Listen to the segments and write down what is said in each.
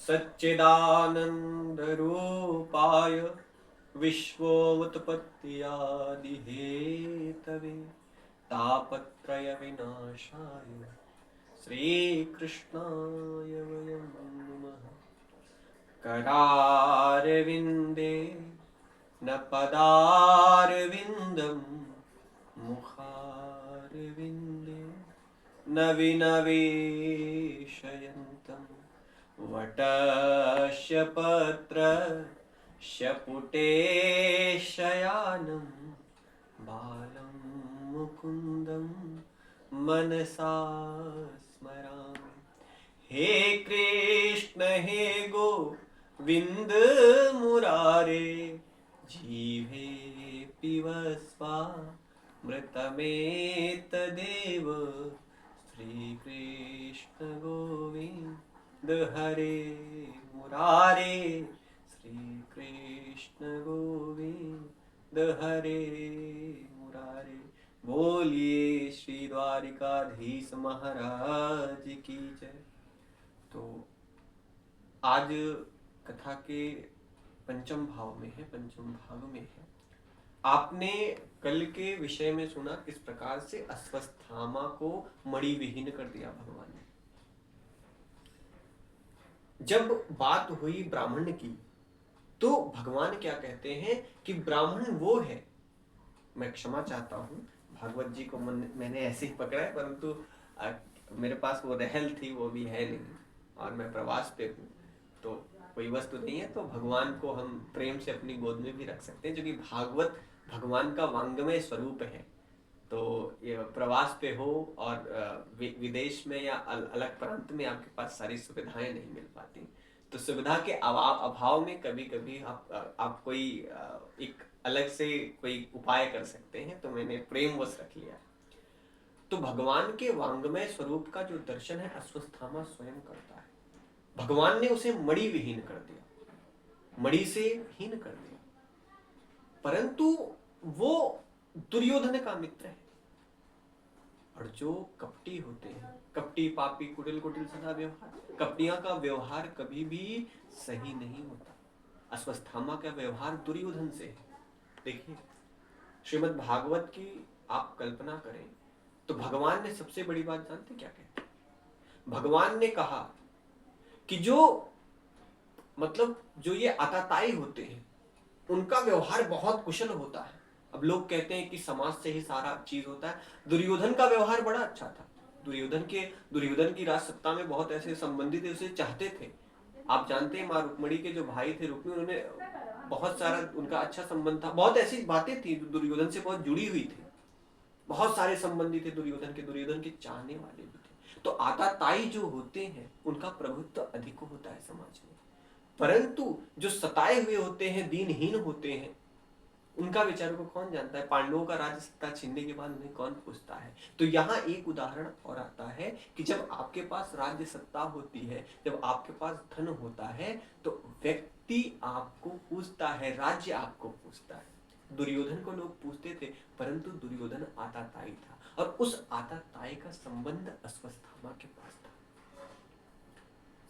सच्चिदानंद रूपाय विश्वोत्पत्त्यादिहेतवे तापत्रय विनाशाय श्रीकृष्णाय वयं नमः। करारविन्दे न पदारविन्दं मुखारविन्दे न विनवेशयन्तं वटस्य पत्रस्य पुटे शयानं बालं मुकुन्दं मनसा स्मरामि। हे कृष्ण हे गोविन्द मुरारे जीवे पिबस्वामृतमेतदेव श्रीकृष्ण गोविन्द हरे मुरारे श्रीकृष्ण गोविन्द हरे मुरारे। बोलिए श्री द्वारिकाधीश महाराज की जय। तो आज कथा के पंचम भाव में है, पंचम भाग में है। आपने कल के विषय में सुना किस प्रकार से अश्वत्थामा को मणि विहीन कर दिया भगवान ने। जब बात हुई ब्राह्मण की तो भगवान क्या कहते हैं कि ब्राह्मण वो है, मैं क्षमा चाहता हूं, भागवत जी को मैंने ऐसे ही पकड़ा है, परंतु मेरे पास वो रहल थी, वो भी है नहीं, और मैं प्रवास पे हूँ, तो कोई वस्तु नहीं है, तो भगवान को हम प्रेम से अपनी गोद में भी रख सकते हैं, जो कि भागवत भगवान का वांगमय स्वरूप है। तो ये प्रवास पे हो और विदेश में या अलग प्रांत में आपके पास सारी सुविधाएं नहीं मिल पाती, तो सुविधा के अभाव में कभी कभी आप कोई एक अलग से कोई उपाय कर सकते हैं, तो मैंने प्रेमवश रख लिया। तो भगवान के वांगमय स्वरूप का जो दर्शन है अश्वत्थामा स्वयं करता है। भगवान ने उसे मणि विहीन कर दिया, मणि से हीन कर दिया, परंतु वो दुर्योधन का मित्र है। और जो कपटी होते हैं, कपटी पापी कुटिल कुटिल सदा व्यवहार, कपटियां का व्यवहार कभी भी सही नहीं होता। अश्वत्थामा का व्यवहार दुर्योधन से है। देखिए श्रीमद् भागवत की आप कल्पना करें तो भगवान ने सबसे बड़ी बात जानते क्या कहते? भगवान ने कहा कि जो ये आताताई होते हैं उनका व्यवहार बहुत कुशल होता है। अब लोग कहते हैं कि समाज से ही सारा चीज होता है। दुर्योधन का व्यवहार बड़ा अच्छा था। दुर्योधन की राज सत्ता में बहुत ऐसे संबंधी थे, उसे चाहते थे। आप जानते हैं मां रुक्मिणी के जो भाई थे रुक्मी, उन्होंने बहुत सारा उनका अच्छा संबंध था। बहुत ऐसी बातें थी दुर्योधन से बहुत जुड़ी हुई थी, बहुत सारे संबंधी थे दुर्योधन के चाहने वाले भी थे। तो आताताई जो होते हैं उनका प्रभुत्व अधिक होता है समाज में, परंतु जो सताए हुए होते हैं, दीनहीन होते हैं, उनका विचारों को कौन जानता है? पांडवों का राज्य सत्ता छीनने के बाद उन्हें कौन पूछता है? तो यहाँ एक उदाहरण और आता है कि जब आपके पास राज्य सत्ता होती है, जब आपके पास धन होता है, तो व्यक्ति आपको पूछता है, राज्य आपको पूछता है। दुर्योधन को लोग पूछते थे, परंतु दुर्योधन आताताई था, और उस आताताई का संबंध अश्वत्थामा के पास था।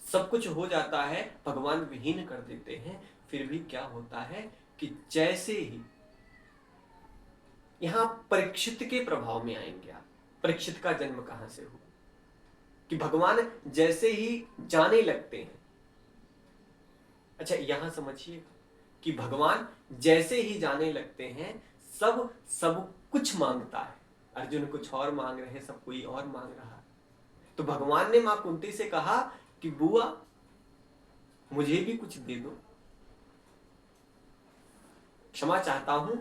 सब कुछ हो जाता है, भगवान विहीन कर देते हैं, फिर भी क्या होता है कि जैसे ही यहां परीक्षित के प्रभाव में आएंगे आप। परीक्षित का जन्म कहां से हुआ? कि भगवान जैसे ही जाने लगते हैं, अच्छा यहां समझिए कि भगवान जैसे ही जाने लगते हैं सब कुछ मांगता है। अर्जुन कुछ और मांग रहे हैं, सब कोई और मांग रहा है। तो भगवान ने मां कुंती से कहा कि बुआ मुझे भी कुछ दे दो, क्षमा चाहता हूं।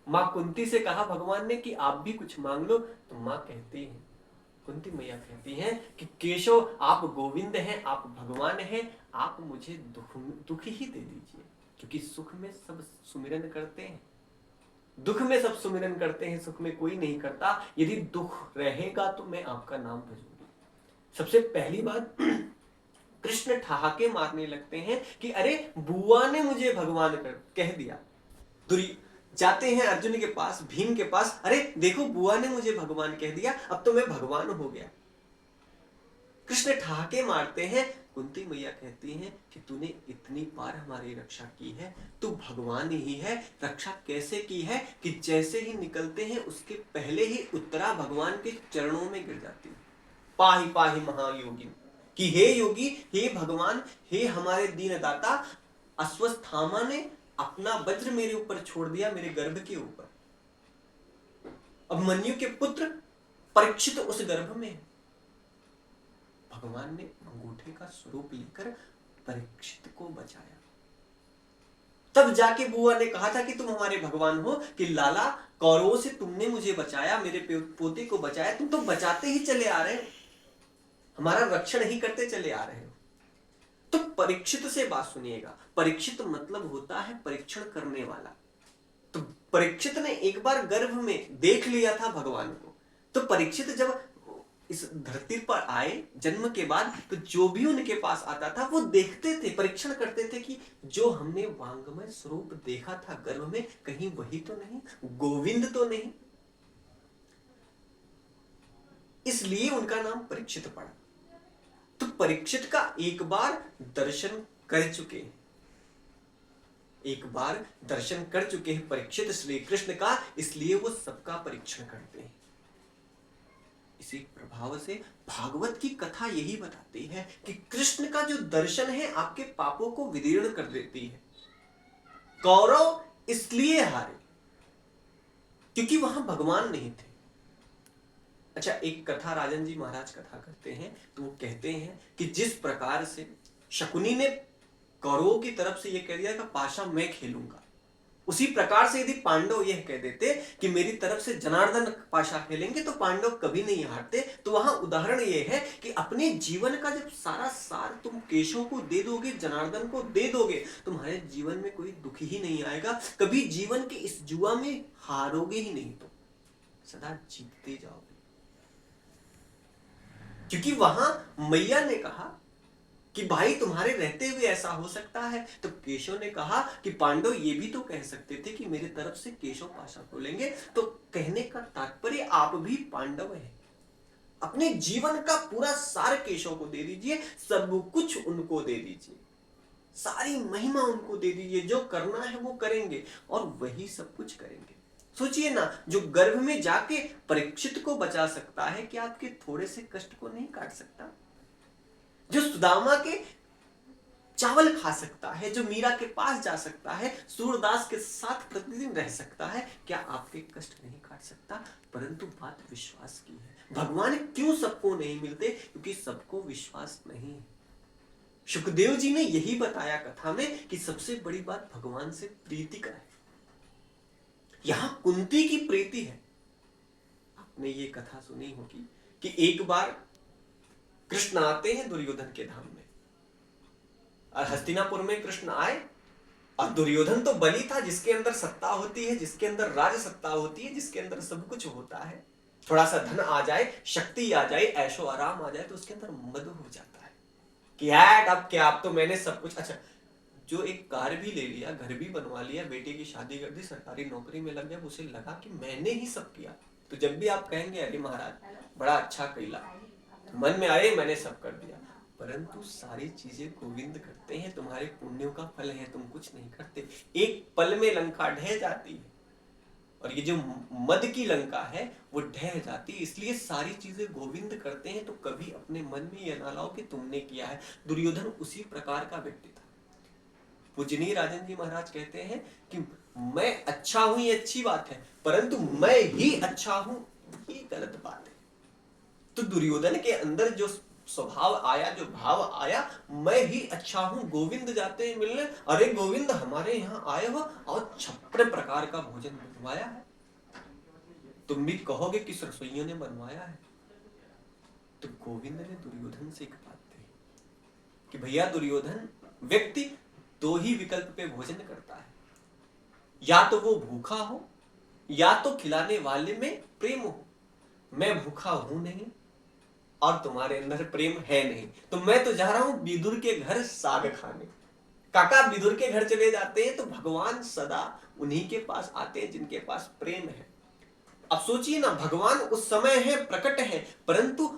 मां कुंती से कहा भगवान ने कि आप भी कुछ मांग लो। तो मां कहती है, कुंती मैया कहती हैं कि केशव आप गोविंद हैं, आप भगवान हैं, आप मुझे दुख ही दे दीजिए, क्योंकि सुख में सब सुमिरन करते हैं, दुख में सब सुमिरन करते हैं, सुख में कोई नहीं करता। यदि दुख रहेगा तो मैं आपका नाम भजूंगी। सबसे पहली बात कृष्ण ठहाके मारने लगते हैं कि अरे बुआ ने मुझे भगवान कह दिया। जाते हैं अर्जुन के पास, भीम के पास, अरे देखो बुआ ने मुझे भगवान कह दिया, अब तो मैं भगवान हो गया। कृष्ण ठहाके मारते हैं। कुंती मैया कहती हैं कि तूने इतनी बार हमारी रक्षा की है, तू भगवान ही है। रक्षा कैसे की है कि जैसे ही निकलते हैं उसके पहले ही उत्तरा भगवान के चरणों में गिर जाती है। पाहि पाहि महायोगी, कि हे योगी, हे भगवान, हे हमारे दीन दाता, अश्वत्थामा ने अपना वज्र मेरे ऊपर छोड़ दिया, मेरे गर्भ के ऊपर। अभिमन्यु के पुत्र परीक्षित उस गर्भ में। भगवान ने अंगूठे का स्वरूप लेकर परीक्षित को बचाया। तब जाके बुआ ने कहा था कि तुम हमारे भगवान हो, कि लाला कौरवों से तुमने मुझे बचाया, मेरे पोते को बचाया। तुम तो बचाते ही चले आ रहे हो, हमारा रक्षण ही करते चले आ रहे हो। तो परीक्षित से बात सुनिएगा। परीक्षित मतलब होता है परीक्षण करने वाला। तो परीक्षित ने एक बार गर्भ में देख लिया था भगवान को। तो परीक्षित जब इस धरती पर आए जन्म के बाद, तो जो भी उनके पास आता था वो देखते थे, परीक्षण करते थे कि जो हमने वांगमय स्वरूप देखा था गर्भ में, कहीं वही तो नहीं, गोविंद तो नहीं। इसलिए उनका नाम परीक्षित पड़ा। तो परीक्षित का एक बार दर्शन कर चुके हैं, एक बार दर्शन कर चुके हैं परीक्षित श्री कृष्ण का, इसलिए वो सबका परीक्षण करते हैं। इसी प्रभाव से भागवत की कथा यही बताती है कि कृष्ण का जो दर्शन है आपके पापों को विदीर्ण कर देती है। कौरव इसलिए हारे क्योंकि वहां भगवान नहीं थे। अच्छा, एक कथा राजन जी महाराज कथा करते हैं, तो वो कहते हैं कि जिस प्रकार से शकुनी ने कौरवों की तरफ से यह कह दिया कि पाशा मैं खेलूंगा, उसी प्रकार से यदि पांडव यह कह देते कि मेरी तरफ से जनार्दन पाशा खेलेंगे, तो पांडव कभी नहीं हारते। तो वहां उदाहरण यह है कि अपने जीवन का जब सारा सार तुम केशव को दे दोगे, जनार्दन को दे दोगे, तुम्हारे जीवन में कोई दुख ही नहीं आएगा। कभी जीवन के इस जुआ में हारोगे ही नहीं, तो सदा जीतते जाओगे। क्योंकि वहां मैया ने कहा कि भाई तुम्हारे रहते हुए ऐसा हो सकता है। तो केशव ने कहा कि पांडव ये भी तो कह सकते थे कि मेरी तरफ से केशव पाशा खोलेंगे। तो कहने का तात्पर्य आप भी पांडव हैं, अपने जीवन का पूरा सार केशव को दे दीजिए, सब कुछ उनको दे दीजिए, सारी महिमा उनको दे दीजिए, जो करना है वो करेंगे और वही सब कुछ करेंगे। सोचिए ना, जो गर्भ में जाके परीक्षित को बचा सकता है, क्या आपके थोड़े से कष्ट को नहीं काट सकता? जो सुदामा के चावल खा सकता है, जो मीरा के पास जा सकता है, सूरदास के साथ प्रतिदिन रह सकता है, क्या आपके कष्ट नहीं काट सकता? परंतु बात विश्वास की है। भगवान क्यों सबको नहीं मिलते? क्योंकि सबको विश्वास नहीं है। सुखदेव जी ने यही बताया कथा में कि सबसे बड़ी बात भगवान से प्रीति का है। यहां कुंती की प्रीति है। आपने ये कथा सुनी होगी कि एक बार कृष्ण आते हैं दुर्योधन के धाम में, और हस्तिनापुर में कृष्ण आए, और दुर्योधन तो बलि था, जिसके अंदर सत्ता होती है, जिसके अंदर राज सत्ता होती है, जिसके अंदर सब कुछ होता है। थोड़ा सा धन आ जाए, शक्ति आ जाए, ऐशो आराम आ जाए, तो उसके अंदर मद हो जाता है कि यार अब क्या, अब तो मैंने सब कुछ। अच्छा, जो एक कार भी ले लिया, घर भी बनवा लिया, बेटे की शादी कर दी, सरकारी नौकरी में लग गया, उसे लगा कि मैंने ही सब किया। तो जब भी आप कहेंगे अरे महाराज बड़ा अच्छा कैला, मन में आए मैंने सब कर दिया, परंतु सारी चीजें गोविंद करते हैं, तुम्हारे पुण्यों का फल है, तुम कुछ नहीं करते। एक पल में लंका ढह जाती है, और ये जो मद की लंका है वो ढह जाती है। इसलिए सारी चीजें गोविंद करते हैं। तो कभी अपने मन में यह ना लाओ कि तुमने किया है। दुर्योधन उसी प्रकार का व्यक्ति था। पूजनीय राजन जी महाराज कहते हैं कि मैं अच्छा हूं ये अच्छी बात है, परंतु मैं ही अच्छा हूं ये गलत बात है। तो दुर्योधन के अंदर जो स्वभाव आया, जो भाव आया, मैं ही अच्छा हूं। गोविंद जाते हैं मिलने, अरे गोविंद हमारे यहाँ आए हो और 56 प्रकार का भोजन बनवाया है। तुम भी कहोगे किस रसोइयों ने बनवाया है? तो गोविंद ने दुर्योधन से एक बात कही कि भैया दुर्योधन, व्यक्ति दो ही विकल्प पे भोजन करता है, या तो वो भूखा हो, या तो खिलाने वाले में प्रेम हो। मैं भूखा हूं नहीं और तुम्हारे अंदर प्रेम है नहीं, तो मैं तो जा रहा हूं विदुर के घर साग खाने। काका विदुर के घर चले जाते हैं तो भगवान सदा उन्हीं के पास आते हैं जिनके पास प्रेम है। अब सोचिए ना, भगवान उस समय है, प्रकट है, परंतु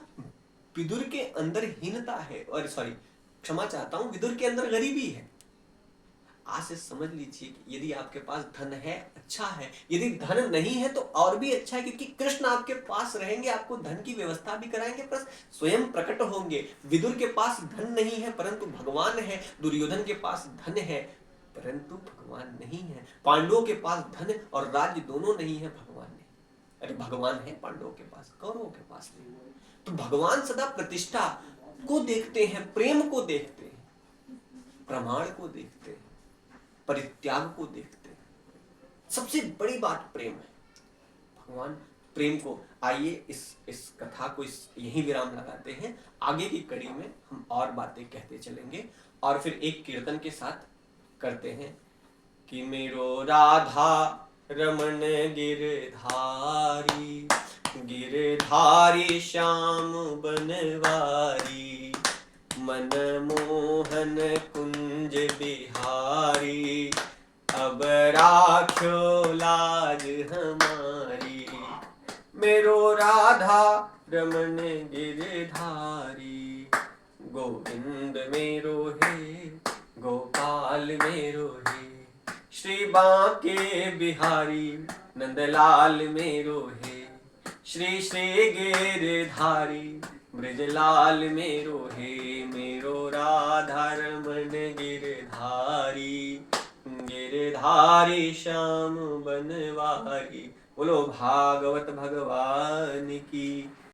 विदुर के अंदर हीनता है, और सॉरी क्षमा चाहता हूं, विदुर के अंदर गरीबी है। आज से समझ लीजिए कि यदि आपके पास धन है अच्छा है, यदि धन नहीं है तो और भी अच्छा है, क्योंकि कृष्ण आपके पास रहेंगे, आपको धन की व्यवस्था भी कराएंगे, प्लस स्वयं प्रकट होंगे। विदुर के पास धन नहीं है परंतु भगवान है, दुर्योधन के पास धन है परंतु भगवान नहीं है, पांडवों के पास धन और राज्य दोनों नहीं है, भगवान नहीं। अरे भगवान है पांडवों के पास, कौरवों के पास नहीं। तो भगवान सदा प्रतिष्ठा को देखते हैं, प्रेम को देखते हैं, प्रमाण को देखते हैं, परित्याग को देखते हैं। सबसे बड़ी बात प्रेम है। भगवान प्रेम को, आइए इस कथा को यही विराम लगाते हैं। आगे की कड़ी में हम और बातें कहते चलेंगे, और फिर एक कीर्तन के साथ करते हैं कि मेरो राधा रमन गिरधारी, गिरधारी श्याम बनवारी, मन मोहन कुंज बिहारी, अब राख्यो लाज हमारी। मेरो राधा रमन गिरधारी, गोविंद मेरो हे, गोपाल मेरो हे, श्री बांके बिहारी, नंदलाल मेरो हे, श्री श्री गिरधारी, ब्रजलाल मेरो हे, मेरो राधा रमन गिरधारी, गिरधारी श्याम बनवारी। बोलो भागवत भगवान की।